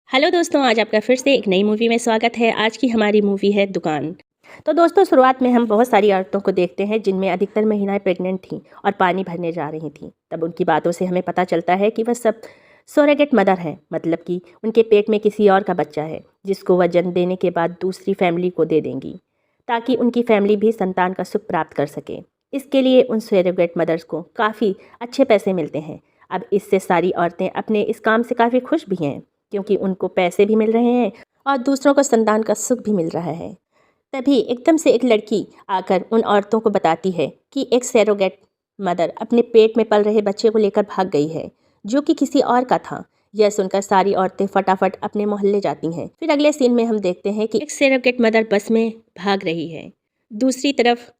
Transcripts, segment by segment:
Hello दोस्तों, आज आपका फिर से एक नई मूवी में स्वागत है। आज की हमारी मूवी है दुकान। तो दोस्तों, शुरुआत में हम बहुत सारी औरतों को देखते हैं जिनमें अधिकतर महिलाएं प्रेग्नेंट थीं और पानी भरने जा रही थीं। तब उनकी बातों से हमें पता चलता है कि वह सब सोरेगेट मदर हैं, मतलब कि उनके पेट में किसी और का बच्चा है जिसको वह जन्म देने के बाद दूसरी फैमिली को दे देंगी, ताकि उनकी फैमिली भी संतान का सुख प्राप्त कर सके। इसके लिए उन सोरेगेट मदर्स को काफ़ी अच्छे पैसे मिलते हैं। अब इससे सारी औरतें अपने इस काम से काफ़ी खुश भी हैं, क्योंकि उनको पैसे भी मिल रहे हैं और दूसरों को संतान का सुख भी मिल रहा है। तभी एकदम से एक लड़की आकर उन औरतों को बताती है कि एक सरोगेट मदर अपने पेट में पल रहे बच्चे को लेकर भाग गई है, जो कि किसी और का था। यह सुनकर सारी औरतें फटाफट अपने मोहल्ले जाती हैं। फिर अगले सीन में हम देखते हैं कि एक सरोगेट मदर बस में भाग रही है। दूसरी तरफ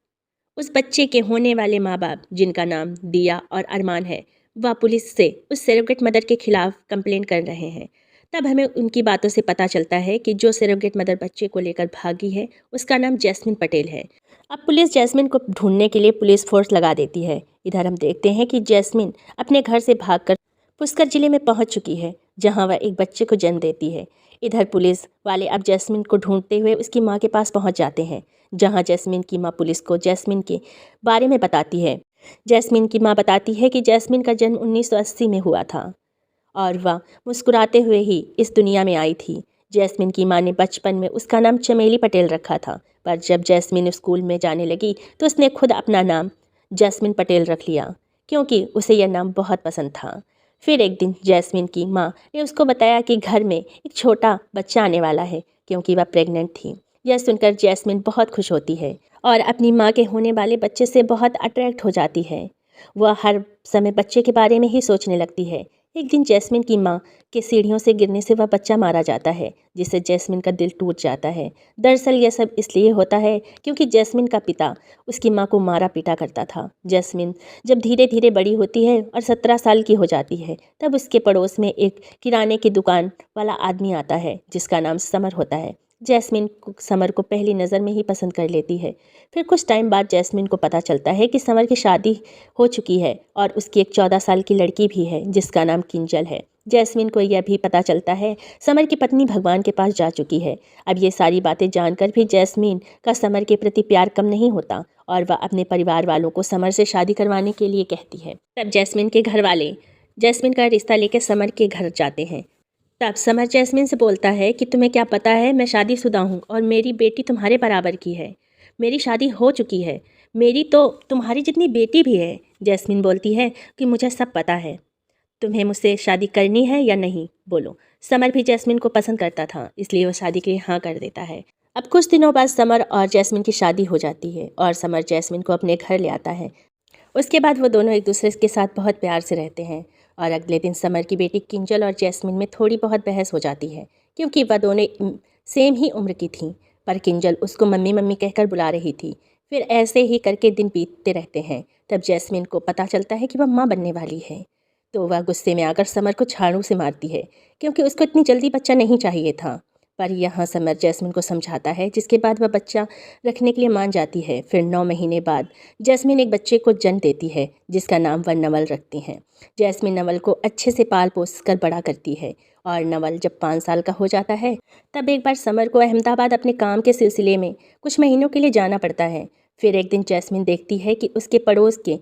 उस बच्चे के होने वाले माँ बाप, जिनका नाम दिया और अरमान है, वह पुलिस से उस सरोगेट मदर के खिलाफ कंप्लेन कर रहे हैं। तब हमें उनकी बातों से पता चलता है कि जो सरोगेट मदर बच्चे को लेकर भागी है, उसका नाम जैस्मिन पटेल है। अब पुलिस जैस्मिन को ढूंढने के लिए पुलिस फोर्स लगा देती है। इधर हम देखते हैं कि जैस्मिन अपने घर से भागकर पुष्कर जिले में पहुंच चुकी है, जहां वह एक बच्चे को जन्म देती है। इधर पुलिस वाले अब जैस्मिन को ढूंढते हुए उसकी माँ के पास पहुंच जाते हैं, जहां जैस्मिन की माँ पुलिस को जैस्मिन के बारे में बताती है। जैस्मिन की माँ बताती है कि जैस्मिन का जन्म 1980 में हुआ था और वह मुस्कुराते हुए ही इस दुनिया में आई थी। जैस्मिन की माँ ने बचपन में उसका नाम चमेली पटेल रखा था, पर जब जैस्मिन स्कूल में जाने लगी तो उसने खुद अपना नाम जैस्मिन पटेल रख लिया, क्योंकि उसे यह नाम बहुत पसंद था। फिर एक दिन जैस्मिन की माँ ने उसको बताया कि घर में एक छोटा बच्चा आने वाला है, क्योंकि वह प्रेग्नेंट थी। यह सुनकर जैस्मिन बहुत खुश होती है और अपनी माँ के होने वाले बच्चे से बहुत अट्रैक्ट हो जाती है। वह हर समय बच्चे के बारे में ही सोचने लगती है। एक दिन जैस्मिन की माँ के सीढ़ियों से गिरने से वह बच्चा मारा जाता है, जिससे जैस्मिन का दिल टूट जाता है। दरअसल यह सब इसलिए होता है क्योंकि जैस्मिन का पिता उसकी माँ को मारा पीटा करता था। जैस्मिन जब धीरे धीरे बड़ी होती है और 17 साल की हो जाती है, तब उसके पड़ोस में एक किराने की दुकान वाला आदमी आता है, जिसका नाम समर होता है। जैस्मिन समर को पहली नज़र में ही पसंद कर लेती है। फिर कुछ टाइम बाद जैस्मिन को पता चलता है कि समर की शादी हो चुकी है और उसकी एक 14 साल की लड़की भी है, जिसका नाम किंजल है। जैस्मिन को यह भी पता चलता है समर की पत्नी भगवान के पास जा चुकी है। अब ये सारी बातें जानकर भी जैस्मिन का समर के प्रति प्यार कम नहीं होता और वह अपने परिवार वालों को समर से शादी करवाने के लिए कहती है। तब जैस्मिन के घर वाले जैस्मिन का रिश्ता लेकर समर के घर जाते हैं। तब समर जैस्मिन से बोलता है कि तुम्हें क्या पता है, मैं शादीशुदा हूँ और मेरी बेटी तुम्हारे बराबर की है। मेरी शादी हो चुकी है, मेरी तो तुम्हारी जितनी बेटी भी है। जैस्मिन बोलती है कि मुझे सब पता है, तुम्हें मुझसे शादी करनी है या नहीं, बोलो। समर भी जैस्मिन को पसंद करता था, इसलिए वो शादी के लिए हाँ कर देता है। अब कुछ दिनों बाद समर और जैस्मिन की शादी हो जाती है और समर जैस्मिन को अपने घर ले आता है। उसके बाद वो दोनों एक दूसरे के साथ बहुत प्यार से रहते हैं और अगले दिन समर की बेटी किंजल और जैस्मिन में थोड़ी बहुत बहस हो जाती है, क्योंकि वह दोनों सेम ही उम्र की थीं, पर किंजल उसको मम्मी मम्मी कहकर बुला रही थी। फिर ऐसे ही करके दिन बीतते रहते हैं। तब जैस्मिन को पता चलता है कि वह माँ बनने वाली है, तो वह गुस्से में आकर समर को झाड़ू से मारती है, क्योंकि उसको इतनी जल्दी बच्चा नहीं चाहिए था। पर यहाँ समर जैस्मिन को समझाता है, जिसके बाद वह बच्चा रखने के लिए मान जाती है। फिर 9 महीने बाद जैस्मिन एक बच्चे को जन्म देती है, जिसका नाम वह नवल रखती हैं। जैस्मिन नवल को अच्छे से पाल पोस कर बड़ा करती है और नवल जब 5 साल का हो जाता है, तब एक बार समर को अहमदाबाद अपने काम के सिलसिले में कुछ महीनों के लिए जाना पड़ता है। फिर एक दिन जैस्मिन देखती है कि उसके पड़ोस के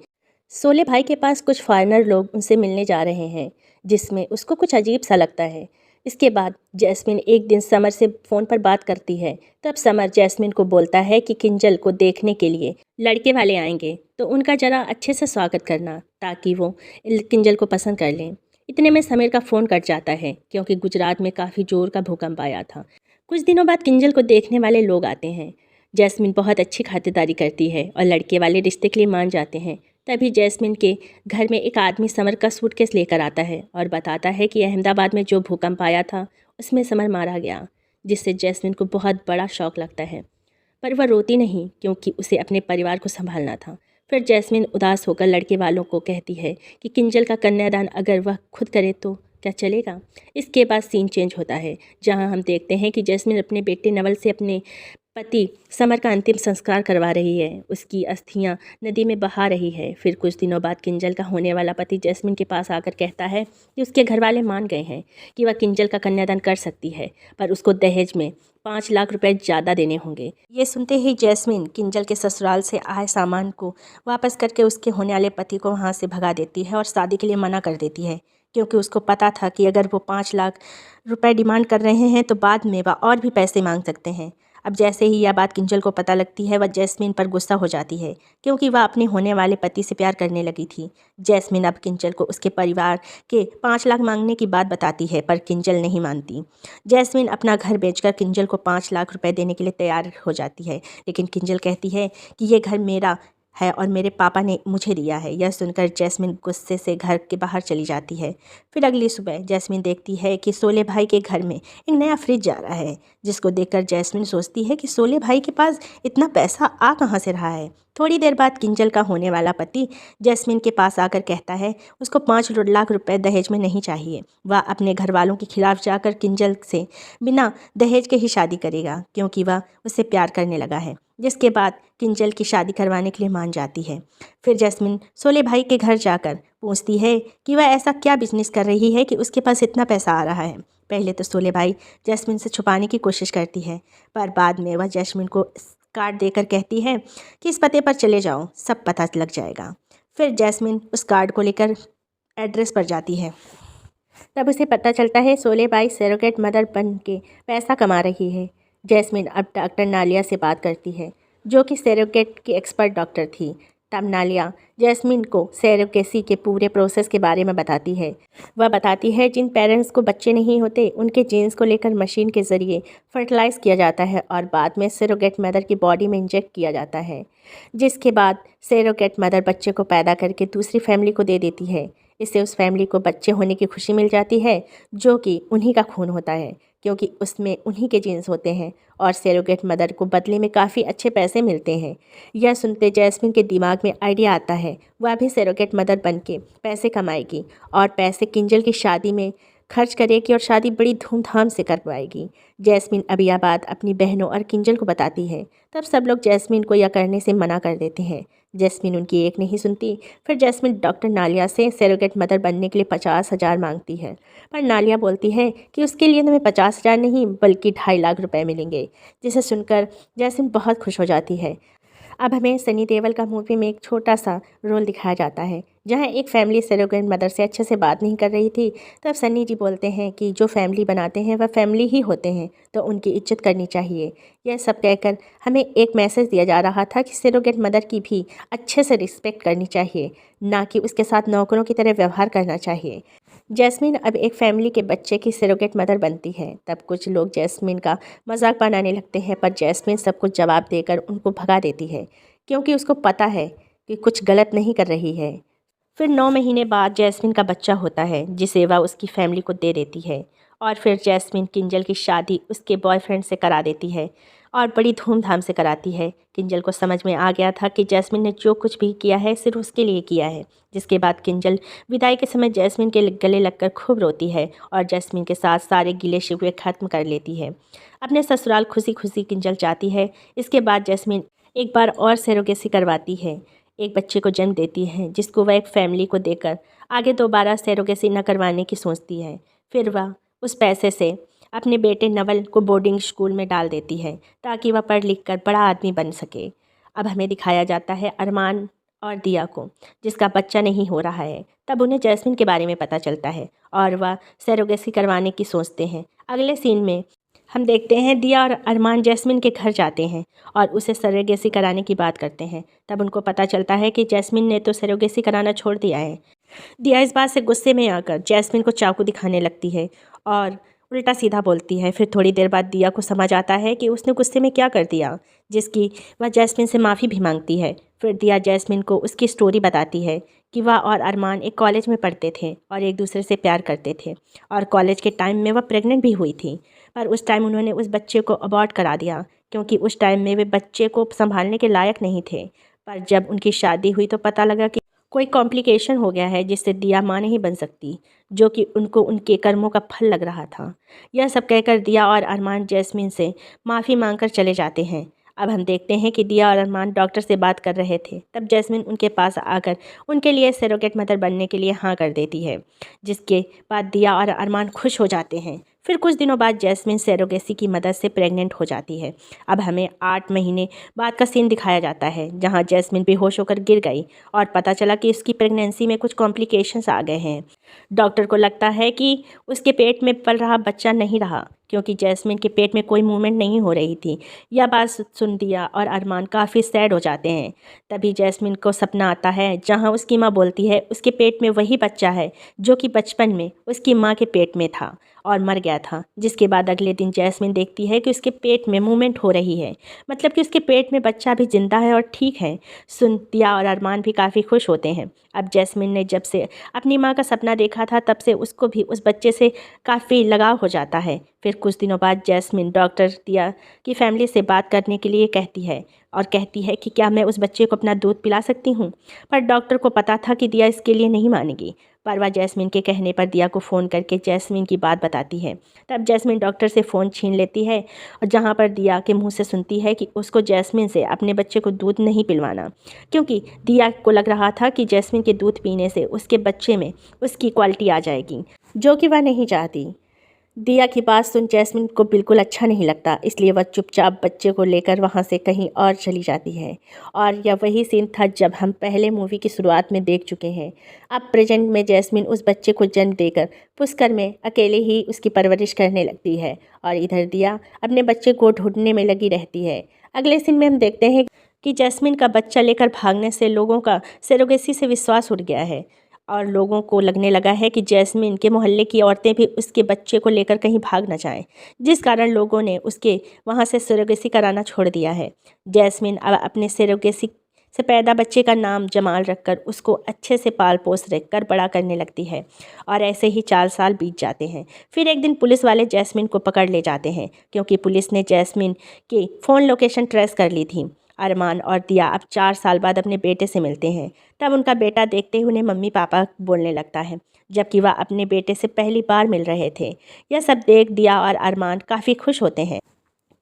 सोले भाई के पास कुछ फॉरेनर लोग उनसे मिलने जा रहे हैं, जिसमें उसको कुछ अजीब सा लगता है। इसके बाद जैस्मिन एक दिन समर से फ़ोन पर बात करती है। तब समर जैस्मिन को बोलता है कि किंजल को देखने के लिए लड़के वाले आएंगे, तो उनका ज़रा अच्छे से स्वागत करना, ताकि वो किंजल को पसंद कर लें। इतने में समीर का फ़ोन कट जाता है, क्योंकि गुजरात में काफ़ी ज़ोर का भूकंप आया था। कुछ दिनों बाद किंजल को देखने वाले लोग आते हैं। जैस्मिन बहुत अच्छी खातिरदारी करती है और लड़के वाले रिश्ते के लिए मान जाते हैं। तभी जैस्मिन के घर में एक आदमी समर का सूटकेस लेकर आता है और बताता है कि अहमदाबाद में जो भूकंप आया था उसमें समर मारा गया, जिससे जैस्मिन को बहुत बड़ा शौक लगता है। पर वह रोती नहीं, क्योंकि उसे अपने परिवार को संभालना था। फिर जैस्मिन उदास होकर लड़के वालों को कहती है कि किंजल का कन्यादान अगर वह खुद करे तो क्या चलेगा। इसके बाद सीन चेंज होता है, जहां हम देखते हैं कि जैस्मिन अपने बेटे नवल से अपने पति समर का अंतिम संस्कार करवा रही है। उसकी अस्थियां नदी में बहा रही है। फिर कुछ दिनों बाद किंजल का होने वाला पति जैस्मिन के पास आकर कहता है कि उसके घर वाले मान गए हैं कि वह किंजल का कन्यादान कर सकती है, पर उसको दहेज में 5 लाख रुपए ज़्यादा देने होंगे। ये सुनते ही जैस्मिन किंजल के ससुराल से आए सामान को वापस करके उसके होने वाले पति को वहाँ से भगा देती है और शादी के लिए मना कर देती है, क्योंकि उसको पता था कि अगर वो 5 लाख रुपए डिमांड कर रहे हैं तो बाद में वह और भी पैसे मांग सकते हैं। अब जैसे ही यह बात किंजल को पता लगती है, वह जैस्मिन पर गुस्सा हो जाती है, क्योंकि वह अपने होने वाले पति से प्यार करने लगी थी। जैस्मिन अब किंजल को उसके परिवार के 5 लाख मांगने की बात बताती है, पर किंजल नहीं मानती। जैस्मिन अपना घर बेचकर किंजल को 5 लाख रुपए देने के लिए तैयार हो जाती है, लेकिन किंजल कहती है कि ये घर मेरा है और मेरे पापा ने मुझे दिया है। यह सुनकर जैस्मिन गुस्से से घर के बाहर चली जाती है। फिर अगली सुबह जैस्मिन देखती है कि सोले भाई के घर में एक नया फ्रिज जा रहा है, जिसको देखकर जैस्मिन सोचती है कि सोले भाई के पास इतना पैसा आ कहाँ से रहा है। थोड़ी देर बाद किंजल का होने वाला पति जैस्मिन के पास आकर कहता है उसको 5 लाख रुपए दहेज में नहीं चाहिए। वह अपने घर वालों के खिलाफ जाकर किंजल से बिना दहेज के ही शादी करेगा, क्योंकि वह उससे प्यार करने लगा है। जिसके बाद किंजल की शादी करवाने के लिए मान जाती है। फिर जैस्मिन सोले भाई के घर जाकर पूछती है कि वह ऐसा क्या बिजनेस कर रही है कि उसके पास इतना पैसा आ रहा है। पहले तो सोले भाई जैस्मिन से छुपाने की कोशिश करती है, पर बाद में वह जैस्मिन को कार्ड देकर कहती है कि इस पते पर चले जाओ, सब पता लग जाएगा। फिर जैस्मिन उस कार्ड को लेकर एड्रेस पर जाती है। तब उसे पता चलता है सोले बाई सरोगेट मदर बन के पैसा कमा रही है। जैस्मिन अब डॉक्टर नालिया से बात करती है, जो कि सरोगेट की एक्सपर्ट डॉक्टर थी। तब नालिया जैस्मिन को सरोगेसी के पूरे प्रोसेस के बारे में बताती है। वह बताती है जिन पेरेंट्स को बच्चे नहीं होते, उनके जीन्स को लेकर मशीन के ज़रिए फर्टिलाइज़ किया जाता है और बाद में सरोगेट मदर की बॉडी में इंजेक्ट किया जाता है, जिसके बाद सरोगेट मदर बच्चे को पैदा करके दूसरी फैमिली को दे देती है। इससे उस फैमिली को बच्चे होने की खुशी मिल जाती है, जो कि उन्हीं का खून होता है, क्योंकि उसमें उन्हीं के जीन्स होते हैं, और सरोगेट मदर को बदले में काफ़ी अच्छे पैसे मिलते हैं। यह सुनते जैस्मिन के दिमाग में आइडिया आता है, वह भी सरोगेट मदर बन के पैसे कमाएगी और पैसे किंजल की शादी में खर्च करेगी और शादी बड़ी धूमधाम से करवाएगी। जैस्मिन अब यह बात अपनी बहनों और किंजल को बताती है। तब सब लोग जैस्मिन को यह करने से मना कर देते हैं। जैस्मिन उनकी एक नहीं सुनती। फिर जैस्मिन डॉक्टर नालिया से सरोगेट मदर बनने के लिए 50,000 मांगती है, पर नालिया बोलती है कि उसके लिए तुम्हें 50,000 नहीं बल्कि 2.5 लाख रुपए मिलेंगे, जिसे सुनकर जैस्मिन बहुत खुश हो जाती है। अब हमें सनी देओल का मूवी में एक छोटा सा रोल दिखाया जाता है, जहां एक फैमिली सरोगेट मदर से अच्छे से बात नहीं कर रही थी। तब सनी जी बोलते हैं कि जो फैमिली बनाते हैं वह फैमिली ही होते हैं, तो उनकी इज्जत करनी चाहिए। यह सब कहकर हमें एक मैसेज दिया जा रहा था कि सरोगेट मदर की भी अच्छे से रिस्पेक्ट करनी चाहिए, ना कि उसके साथ नौकरों की तरह व्यवहार करना चाहिए। जैस्मिन अब एक फैमिली के बच्चे की सरोगेट मदर बनती है। तब कुछ लोग जैस्मिन का मजाक बनाने लगते हैं, पर जैस्मिन सब कुछ जवाब देकर उनको भगा देती है, क्योंकि उसको पता है कि कुछ गलत नहीं कर रही है। फिर 9 महीने बाद जैस्मिन का बच्चा होता है, जिसे वह उसकी फैमिली को दे देती है, और फिर जैस्मिन किंजल की शादी उसके बॉयफ्रेंड से करा देती है और बड़ी धूमधाम से कराती है। किंजल को समझ में आ गया था कि जैस्मिन ने जो कुछ भी किया है सिर्फ उसके लिए किया है। जिसके बाद किंजल विदाई के समय जैस्मिन के गले लगकर खूब रोती है और जैस्मिन के साथ सारे गिले शिकवे खत्म कर लेती है। अपने ससुराल खुशी खुशी किंजल जाती है। इसके बाद जैस्मिन एक बार और सरोगेसी करवाती है, एक बच्चे को जन्म देती है, जिसको वह एक फैमिली को देकर आगे दोबारा सरोगेसी न करवाने की सोचती है। फिर वह उस पैसे से अपने बेटे नवल को बोर्डिंग स्कूल में डाल देती है, ताकि वह पढ़ लिख कर बड़ा आदमी बन सके। अब हमें दिखाया जाता है अरमान और दिया को, जिसका बच्चा नहीं हो रहा है। तब उन्हें जैस्मिन के बारे में पता चलता है और वह सरोगेसी करवाने की सोचते हैं। अगले सीन में हम देखते हैं दिया और अरमान जैस्मिन के घर जाते हैं और उसे सरोगेसी कराने की बात करते हैं। तब उनको पता चलता है कि जैस्मिन ने तो सरोगेसी कराना छोड़ दिया है। दिया इस बात से गुस्से में आकर जैस्मिन को चाकू दिखाने लगती है और उल्टा सीधा बोलती है। फिर थोड़ी देर बाद दिया को समझ आता है कि उसने गुस्से में क्या कर दिया, जिसकी वह जैस्मिन से माफ़ी भी मांगती है। फिर दिया जैस्मिन को उसकी स्टोरी बताती है कि वह और अरमान एक कॉलेज में पढ़ते थे और एक दूसरे से प्यार करते थे, और कॉलेज के टाइम में वह प्रेग्नेंट भी हुई थी, पर उस टाइम उन्होंने उस बच्चे को अबॉर्ट करा दिया, क्योंकि उस टाइम में वे बच्चे को संभालने के लायक नहीं थे। पर जब उनकी शादी हुई तो पता लगा कि कोई कॉम्प्लिकेशन हो गया है जिससे दिया माँ नहीं बन सकती, जो कि उनको उनके कर्मों का फल लग रहा था। यह सब कहकर दिया और अरमान जैस्मिन से माफ़ी मांगकर चले जाते हैं। अब हम देखते हैं कि दिया और अरमान डॉक्टर से बात कर रहे थे, तब जैस्मिन उनके पास आकर उनके लिए सरोगेट मदर बनने के लिए हाँ कर देती है, जिसके बाद दिया और अरमान खुश हो जाते हैं। फिर कुछ दिनों बाद जैस्मिन सरोगेसी की मदद से प्रेग्नेंट हो जाती है। अब हमें 8 महीने बाद का सीन दिखाया जाता है, जहाँ जैस्मिन बेहोश होकर गिर गई और पता चला कि उसकी प्रेगनेंसी में कुछ कॉम्प्लिकेशंस आ गए हैं। डॉक्टर को लगता है कि उसके पेट में पल रहा बच्चा नहीं रहा, क्योंकि जैस्मिन के पेट में कोई मूवमेंट नहीं हो रही थी। यह बात सुन दिया और अरमान काफ़ी सैड हो जाते हैं। तभी जैस्मिन को सपना आता है, जहां उसकी माँ बोलती है उसके पेट में वही बच्चा है जो कि बचपन में उसकी माँ के पेट में था और मर गया था। जिसके बाद अगले दिन जैस्मिन देखती है कि उसके पेट में मूवमेंट हो रही है, मतलब कि उसके पेट में बच्चा भी जिंदा है और ठीक है। सुन दिया और अरमान भी काफ़ी खुश होते हैं। अब जैस्मिन ने जब से अपनी माँ का सपना देखा था, तब से उसको भी उस बच्चे से काफ़ी लगाव हो जाता है। फिर कुछ दिनों बाद जैस्मिन डॉक्टर दिया की फैमिली से बात करने के लिए कहती है और कहती है कि क्या मैं उस बच्चे को अपना दूध पिला सकती हूँ। पर डॉक्टर को पता था कि दिया इसके लिए नहीं मानेगी, पर वह जैस्मिन के कहने पर दिया को फ़ोन करके जैस्मिन की बात बताती है। तब जैस्मिन डॉक्टर से फ़ोन छीन लेती है और जहाँ पर दिया के मुंह से सुनती है कि उसको जैस्मिन से अपने बच्चे को दूध नहीं पिलवाना, क्योंकि दिया को लग रहा था कि जैस्मिन के दूध पीने से उसके बच्चे में उसकी क्वालिटी आ जाएगी, जो कि वह नहीं चाहती। दिया की बात सुन जैस्मिन को बिल्कुल अच्छा नहीं लगता, इसलिए वह चुपचाप बच्चे को लेकर वहाँ से कहीं और चली जाती है। और यह वही सीन था जब हम पहले मूवी की शुरुआत में देख चुके हैं। अब प्रेजेंट में जैस्मिन उस बच्चे को जन्म देकर पुष्कर में अकेले ही उसकी परवरिश करने लगती है और इधर दिया अपने बच्चे को ढूंढने में लगी रहती है। अगले सीन में हम देखते हैं कि जैस्मिन का बच्चा लेकर भागने से लोगों का सरोगेसी से विश्वास उठ गया है और लोगों को लगने लगा है कि जैस्मिन के मोहल्ले की औरतें भी उसके बच्चे को लेकर कहीं भाग न जाएं, जिस कारण लोगों ने उसके वहां से सरोगेसी कराना छोड़ दिया है। जैस्मिन अब अपने सरोगेसी से पैदा बच्चे का नाम जमाल रखकर उसको अच्छे से पाल पोस कर बड़ा करने लगती है और ऐसे ही 4 साल बीत जाते हैं। फिर एक दिन पुलिस वाले जैस्मिन को पकड़ ले जाते हैं, क्योंकि पुलिस ने जैस्मिन की फ़ोन लोकेशन ट्रेस कर ली थी। अरमान और दिया अब 4 साल बाद अपने बेटे से मिलते हैं। तब उनका बेटा देखते ही उन्हें मम्मी पापा बोलने लगता है, जबकि वह अपने बेटे से पहली बार मिल रहे थे। यह सब देख दिया और अरमान काफ़ी खुश होते हैं।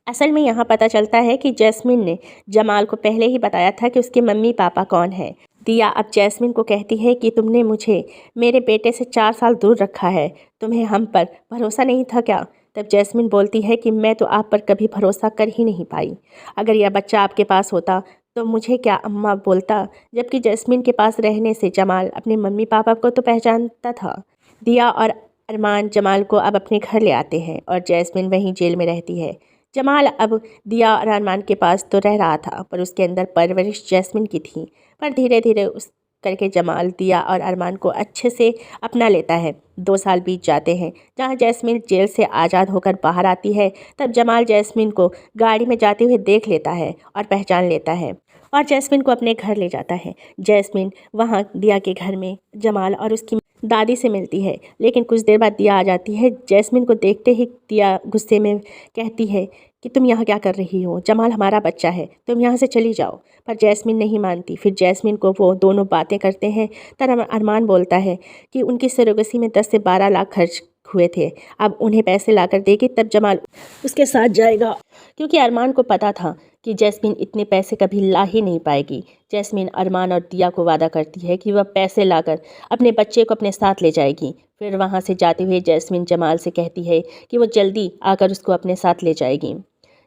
असल में यहाँ पता चलता है कि जैस्मिन ने जमाल को पहले ही बताया था कि उसके मम्मी पापा कौन है। दिया अब जैस्मिन को कहती है कि तुमने मुझे मेरे बेटे से 4 साल दूर रखा है, तुम्हें हम पर भरोसा नहीं था क्या? तब जैस्मिन बोलती है कि मैं तो आप पर कभी भरोसा कर ही नहीं पाई। अगर यह बच्चा आपके पास होता तो मुझे क्या अम्मा बोलता, जबकि जैस्मिन के पास रहने से जमाल अपने मम्मी पापा को तो पहचानता था। दिया और अरमान जमाल को अब अपने घर ले आते हैं और जैस्मिन वहीं जेल में रहती है। जमाल अब दिया और अरमान के पास तो रह रहा था, पर उसके अंदर परवरिश जैस्मिन की थी। पर धीरे धीरे उस करके जमाल दिया और अरमान को अच्छे से अपना लेता है। 2 साल बीत जाते हैं। जहाँ जैस्मिन जेल से आज़ाद होकर बाहर आती है, तब जमाल जैस्मिन को गाड़ी में जाते हुए देख लेता है और पहचान लेता है और जैस्मिन को अपने घर ले जाता है। जैस्मिन वहाँ दिया के घर में जमाल और उसकी दादी से मिलती है, लेकिन कुछ देर बाद दिया आ जाती है। जैस्मिन को देखते ही दिया गुस्से में कहती है कि तुम यहाँ क्या कर रही हो? जमाल हमारा बच्चा है, तुम यहाँ से चली जाओ। पर जैस्मिन नहीं मानती। फिर जैस्मिन को वो दोनों बातें करते हैं, तब अरमान बोलता है कि उनकी सरोगेसी में 10 से 12 लाख खर्च हुए थे, अब उन्हें पैसे लाकर देगी तब जमाल उसके साथ जाएगा, क्योंकि अरमान को पता था कि जैस्मिन इतने पैसे कभी ला ही नहीं पाएगी। जैस्मिन अरमान और दिया को वादा करती है कि वह पैसे लाकर अपने बच्चे को अपने साथ ले जाएगी। फिर वहाँ से जाते हुए जैस्मिन जमाल से कहती है कि वो जल्दी आकर उसको अपने साथ ले जाएगी।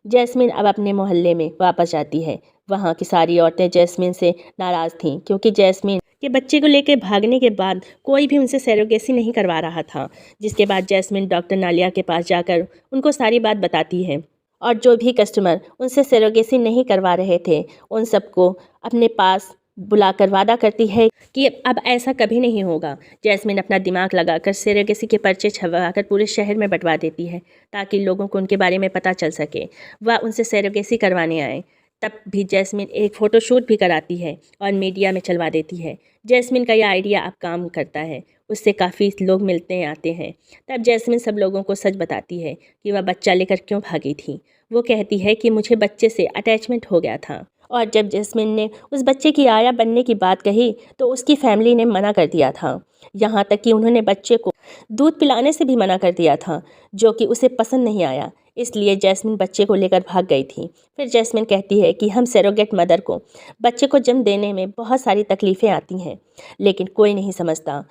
जैस्मिन अब अपने मोहल्ले में वापस जाती है। वहाँ की सारी औरतें जैस्मिन से नाराज़ थीं, क्योंकि जैस्मिन के बच्चे को लेकर भागने के बाद कोई भी उनसे सरोगेसी नहीं करवा रहा था। जिसके बाद जैस्मिन डॉक्टर नालिया के पास जाकर उनको सारी बात बताती है और जो भी कस्टमर उनसे सरोगेसी नहीं करवा रहे थे, उन सबको अपने पास बुलाकर वादा करती है कि अब ऐसा कभी नहीं होगा। जैस्मिन अपना दिमाग लगाकर सरोगेसी के पर्चे छपवाकर पूरे शहर में बंटवा देती है, ताकि लोगों को उनके बारे में पता चल सके, वह उनसे सरोगेसी करवाने आए। तब भी जैस्मिन एक फ़ोटोशूट भी कराती है और मीडिया में चलवा देती है। जैस्मिन का यह आइडिया अब काम करता है, उससे काफ़ी लोग मिलते आते हैं। तब जैस्मिन सब लोगों को सच बताती है कि वह बच्चा लेकर क्यों भागी थी। वो कहती है कि मुझे बच्चे से अटैचमेंट हो गया था और जब जैस्मिन ने उस बच्चे की आया बनने की बात कही तो उसकी फैमिली ने मना कर दिया था। यहाँ तक कि उन्होंने बच्चे को दूध पिलाने से भी मना कर दिया था, जो कि उसे पसंद नहीं आया। इसलिए जैस्मिन बच्चे को लेकर भाग गई थी। फिर जैस्मिन कहती है कि हम सरोगेट मदर को बच्चे को जन्म देने में बहुत सारी तकलीफ़ें आती हैं, लेकिन कोई नहीं समझता।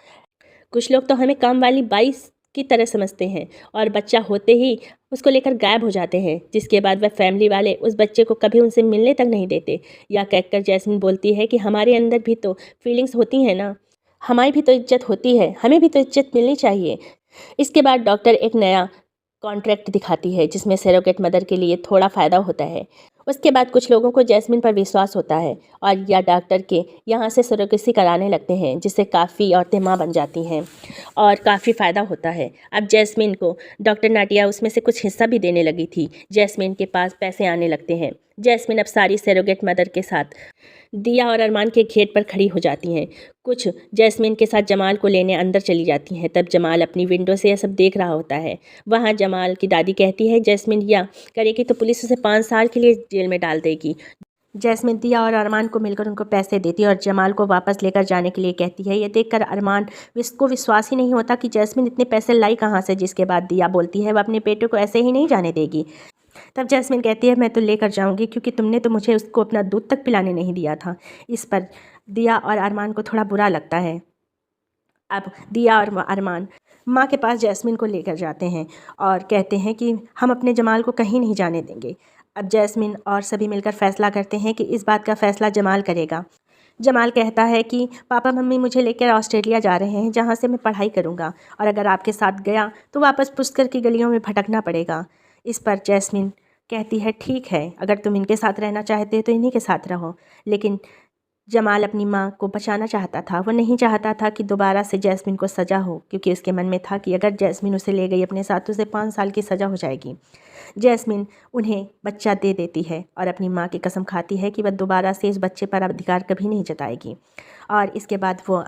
कुछ लोग तो हमें काम वाली बाई की तरह समझते हैं और बच्चा होते ही उसको लेकर गायब हो जाते हैं, जिसके बाद वह फैमिली वाले उस बच्चे को कभी उनसे मिलने तक नहीं देते। या कहकर जैस्मिन बोलती है कि हमारे अंदर भी तो फीलिंग्स होती हैं ना, हमारी भी तो इज्जत होती है, हमें भी तो इज्जत मिलनी चाहिए। इसके बाद डॉक्टर एक नया कॉन्ट्रैक्ट दिखाती है जिसमें सरोगेट मदर के लिए थोड़ा फ़ायदा होता है। उसके बाद कुछ लोगों को जैस्मिन पर विश्वास होता है और या डॉक्टर के यहाँ से सरोगेसी कराने लगते हैं, जिससे काफ़ी औरतें माँ बन जाती हैं और काफ़ी फ़ायदा होता है। अब जैस्मिन को डॉक्टर नाडिया उसमें से कुछ हिस्सा भी देने लगी थी। जैस्मिन के पास पैसे आने लगते हैं। जैस्मिन अब सारी सरोगेट मदर के साथ दिया और अरमान के गेट पर खड़ी हो जाती हैं। कुछ जैस्मिन के साथ जमाल को लेने अंदर चली जाती हैं। तब जमाल अपनी विंडो से यह सब देख रहा होता है। वहाँ जमाल की दादी कहती है जैस्मिन यह करेगी तो पुलिस उसे 5 साल के लिए जेल में डाल देगी। जैस्मिन दिया और अरमान को मिलकर उनको पैसे देती है और जमाल को वापस लेकर जाने के लिए कहती है। ये देखकर अरमान को विश्वास ही नहीं होता कि जैस्मिन इतने पैसे लाई कहाँ से, जिसके बाद दिया बोलती है वह अपने बेटे को ऐसे ही नहीं जाने देगी। तब जैस्मिन कहती है मैं तो लेकर जाऊंगी, क्योंकि तुमने तो मुझे उसको अपना दूध तक पिलाने नहीं दिया था। इस पर दिया और अरमान को थोड़ा बुरा लगता है। अब दिया और अरमान माँ के पास जैस्मिन को लेकर जाते हैं और कहते हैं कि हम अपने जमाल को कहीं नहीं जाने देंगे। अब जैस्मिन और सभी मिलकर फैसला करते हैं कि इस बात का फैसला जमाल करेगा। जमाल कहता है कि पापा मम्मी मुझे लेकर ऑस्ट्रेलिया जा रहे हैं, जहाँ से मैं पढ़ाई करूँगा, और अगर आपके साथ गया तो वापस पुष्कर की गलियों में भटकना पड़ेगा। इस पर जैस्मिन कहती है ठीक है, अगर तुम इनके साथ रहना चाहते हो तो इन्हीं के साथ रहो। लेकिन जमाल अपनी माँ को बचाना चाहता था। वो नहीं चाहता था कि दोबारा से जैस्मिन को सज़ा हो, क्योंकि उसके मन में था कि अगर जैस्मिन उसे ले गई अपने साथ तो उसे 5 साल की सज़ा हो जाएगी। जैस्मिन उन्हें बच्चा दे देती है और अपनी माँ की कसम खाती है कि वह दोबारा से इस बच्चे पर अधिकार कभी नहीं जताएगी। और इसके बाद वो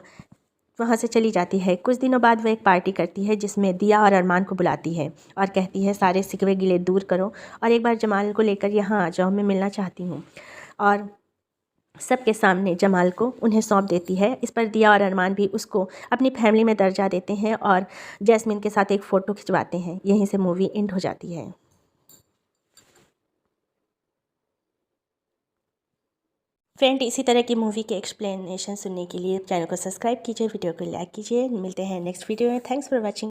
वहाँ से चली जाती है। कुछ दिनों बाद वह एक पार्टी करती है जिसमें दिया और अरमान को बुलाती है और कहती है सारे सिकवे गिले दूर करो और एक बार जमाल को लेकर यहाँ आ जाओ, मैं मिलना चाहती हूँ। और सबके सामने जमाल को उन्हें सौंप देती है। इस पर दिया और अरमान भी उसको अपनी फैमिली में दर्जा देते हैं और जैस्मिन के साथ एक फ़ोटो खिंचवाते हैं। यहीं से मूवी एंड हो जाती है। फ्रेंड, इसी तरह की मूवी के एक्सप्लेनेशन सुनने के लिए चैनल को सब्सक्राइब कीजिए, वीडियो को लाइक कीजिए। मिलते हैं नेक्स्ट वीडियो में। Thanks for watching.